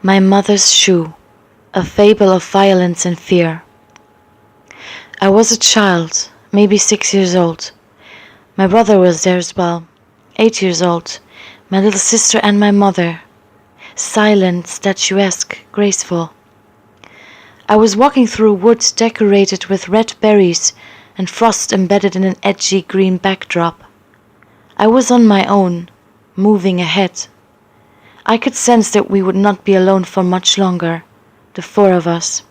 My Mother's Shoe, a fable of violence and fear. I was a child, maybe 6 years old. My brother was there as well, 8 years old, my little sister and my mother, silent, statuesque, graceful. I was walking through a wood decorated with red berries and frost embedded in an edgy green backdrop. I was on my own, moving ahead. I could sense that we would not be alone for much longer, the four of us.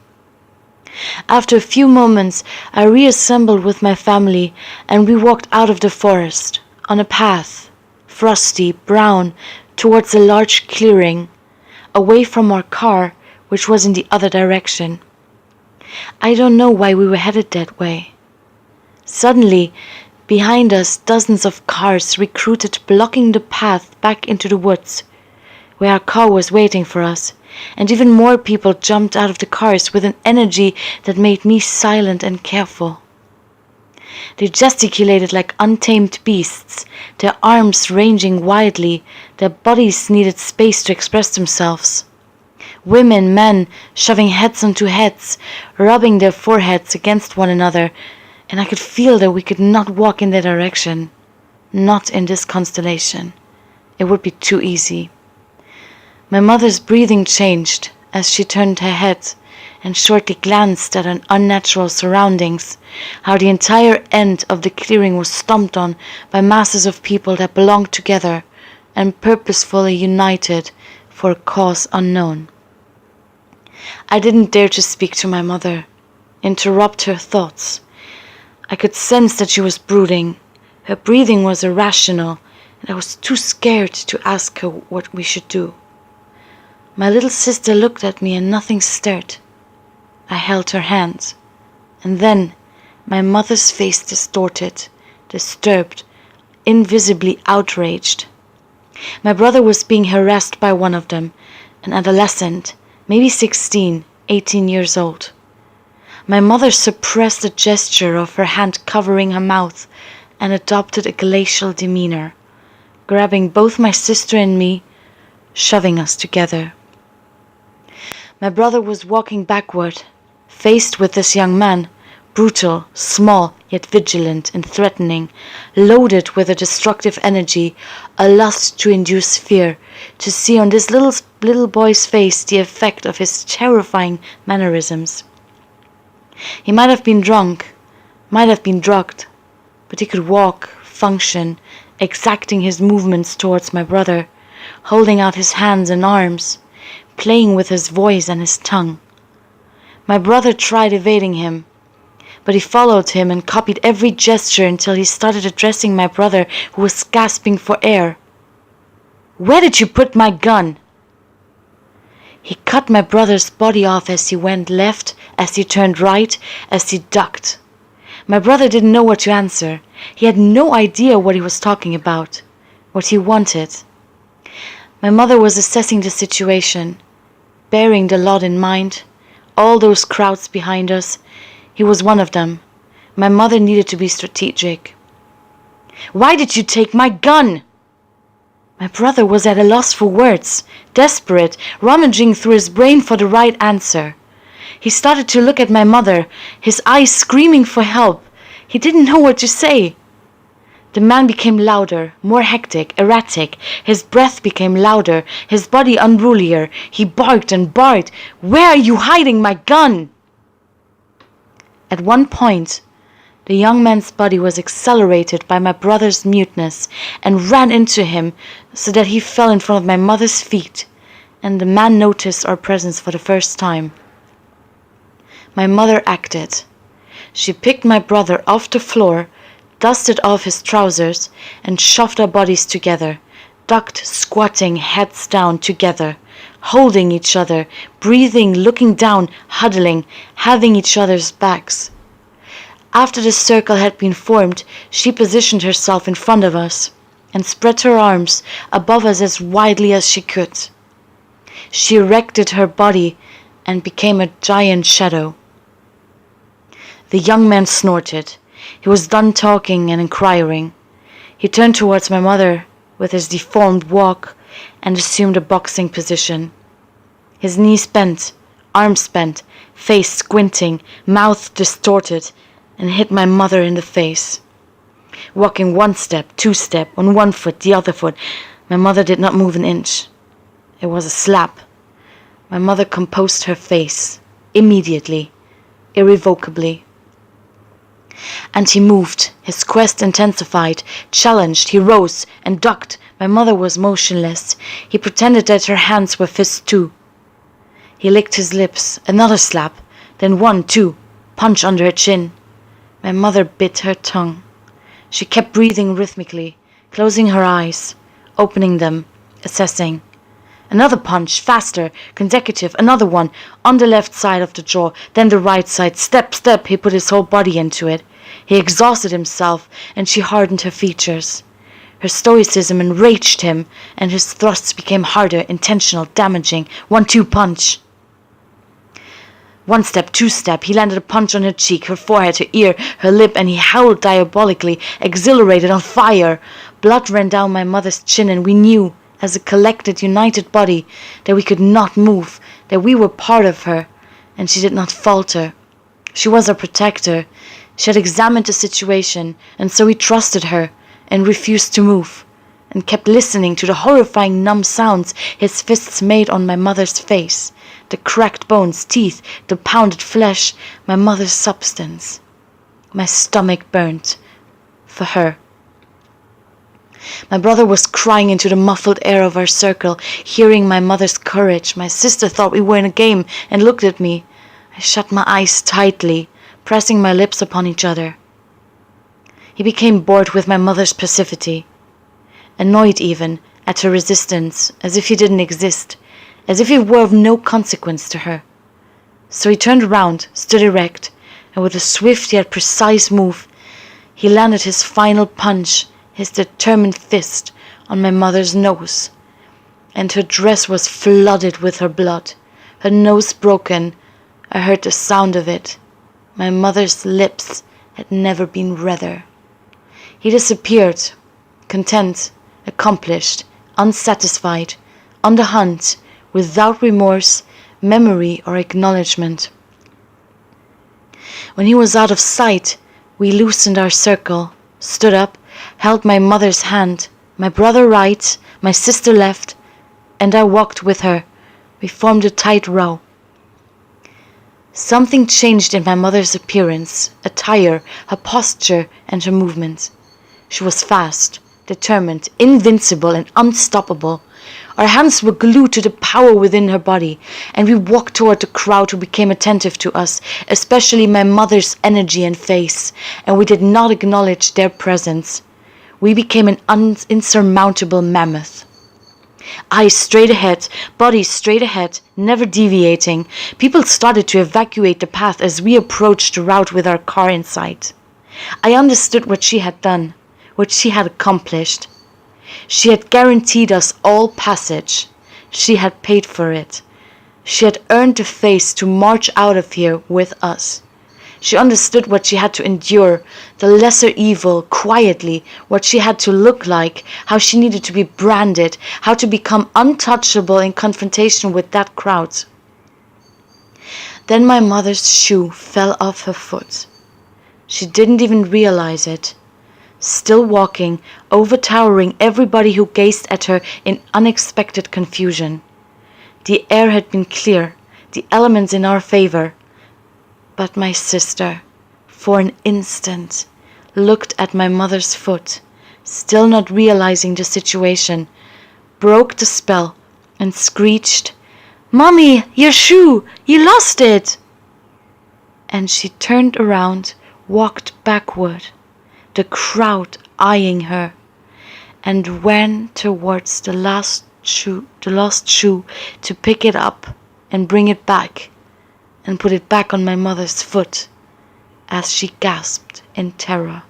After a few moments, I reassembled with my family and we walked out of the forest, on a path, frosty, brown, towards a large clearing, away from our car, which was in the other direction. I don't know why we were headed that way. Suddenly, behind us, dozens of cars recruited, blocking the path back into the woods, where our car was waiting for us, and even more people jumped out of the cars with an energy that made me silent and careful. They gesticulated like untamed beasts, their arms ranging widely, their bodies needed space to express themselves. Women, men, shoving heads onto heads, rubbing their foreheads against one another, and I could feel that we could not walk in that direction. Not in this constellation. It would be too easy. My mother's breathing changed as she turned her head and shortly glanced at her unnatural surroundings, how the entire end of the clearing was stomped on by masses of people that belonged together and purposefully united for a cause unknown. I didn't dare to speak to my mother, interrupt her thoughts. I could sense that she was brooding. Her breathing was irrational, and I was too scared to ask her what we should do. My little sister looked at me and nothing stirred. I held her hand, and then my mother's face distorted, disturbed, invisibly outraged. My brother was being harassed by one of them, an adolescent, maybe 16, 18 years old. My mother suppressed a gesture of her hand covering her mouth and adopted a glacial demeanor, grabbing both my sister and me, shoving us together. My brother was walking backward, faced with this young man, brutal, small, yet vigilant and threatening, loaded with a destructive energy, a lust to induce fear, to see on this little boy's face the effect of his terrifying mannerisms. He might have been drunk, might have been drugged, but he could walk, function, exacting his movements towards my brother, holding out his hands and arms, playing with his voice and his tongue. My brother tried evading him, but he followed him and copied every gesture until he started addressing my brother, who was gasping for air. "Where did you put my gun?" He cut my brother's body off as he went left, as he turned right, as he ducked. My brother didn't know what to answer. He had no idea what he was talking about, what he wanted. My mother was assessing the situation, bearing the lot in mind, all those crowds behind us. He was one of them. My mother needed to be strategic. "Why did you take my gun?" My brother was at a loss for words, desperate, rummaging through his brain for the right answer. He started to look at my mother, his eyes screaming for help. He didn't know what to say. The man became louder, more hectic, erratic. His breath became louder, his body unrulier. He barked and barked. "Where are you hiding my gun?" At one point, the young man's body was accelerated by my brother's muteness and ran into him so that he fell in front of my mother's feet, and the man noticed our presence for the first time. My mother acted. She picked my brother off the floor, dusted off his trousers, and shoved our bodies together, ducked, squatting, heads down together, holding each other, breathing, looking down, huddling, having each other's backs. After the circle had been formed, she positioned herself in front of us and spread her arms above us as widely as she could. She erected her body and became a giant shadow. The young man snorted. He was done talking and inquiring. He turned towards my mother with his deformed walk and assumed a boxing position. his knees bent, arms bent, face squinting, mouth distorted, and hit my mother in the face. Walking 1 step, 2 step, on 1 foot, the other foot, my mother did not move an inch. It was a slap. My mother composed her face, immediately, irrevocably. And he moved, his quest intensified, challenged, he rose and ducked. My mother was motionless. He pretended that her hands were fists too. He licked his lips, another slap, then 1, 2, punch under her chin. My mother bit her tongue. She kept breathing rhythmically, closing her eyes, opening them, assessing. Another punch, faster, consecutive, another one, on the left side of the jaw, then the right side, step, step, he put his whole body into it. He exhausted himself, and she hardened her features. Her stoicism enraged him, and his thrusts became harder, intentional, damaging. 1, 2, punch. 1 step, 2 step, he landed a punch on her cheek, her forehead, her ear, her lip, and he howled diabolically, exhilarated, on fire. Blood ran down my mother's chin, and we knew, as a collected, united body, that we could not move, that we were part of her, and she did not falter. She was our protector. She had examined the situation, and so we trusted her, and refused to move, and kept listening to the horrifying numb sounds his fists made on my mother's face, the cracked bones, teeth, the pounded flesh, my mother's substance. My stomach burned for her. My brother was crying into the muffled air of our circle, hearing my mother's courage. My sister thought we were in a game and looked at me. I shut my eyes tightly, pressing my lips upon each other. He became bored with my mother's passivity, annoyed even at her resistance, as if he didn't exist, as if he were of no consequence to her. So he turned around, stood erect, and with a swift yet precise move, he landed his final punch, his determined fist, on my mother's nose. And her dress was flooded with her blood, her nose broken. I heard the sound of it. My mother's lips had never been redder. He disappeared, content, accomplished, unsatisfied, on the hunt, without remorse, memory, or acknowledgement. When he was out of sight, we loosened our circle, stood up, held my mother's hand, my brother right, my sister left, and I walked with her. We formed a tight row. Something changed in my mother's appearance, attire, her posture, and her movement. She was fast, determined, invincible, and unstoppable. Our hands were glued to the power within her body, and we walked toward the crowd who became attentive to us, especially my mother's energy and face, and we did not acknowledge their presence. We became an insurmountable mammoth. Eyes straight ahead, body straight ahead, never deviating. People started to evacuate the path as we approached the route with our car in sight. I understood what she had done, what she had accomplished. She had guaranteed us all passage. She had paid for it. She had earned the face to march out of here with us. She understood what she had to endure, the lesser evil, quietly, what she had to look like, how she needed to be branded, how to become untouchable in confrontation with that crowd. Then my mother's shoe fell off her foot. She didn't even realize it. Still walking, overtowering everybody who gazed at her in unexpected confusion. The air had been clear, the elements in our favor. But my sister, for an instant, looked at my mother's foot, still not realizing the situation, broke the spell, and screeched, "Mommy, your shoe! You lost it!" And she turned around, walked backward, the crowd eyeing her, and ran towards the lost shoe to pick it up and bring it back, and put it back on my mother's foot as she gasped in terror.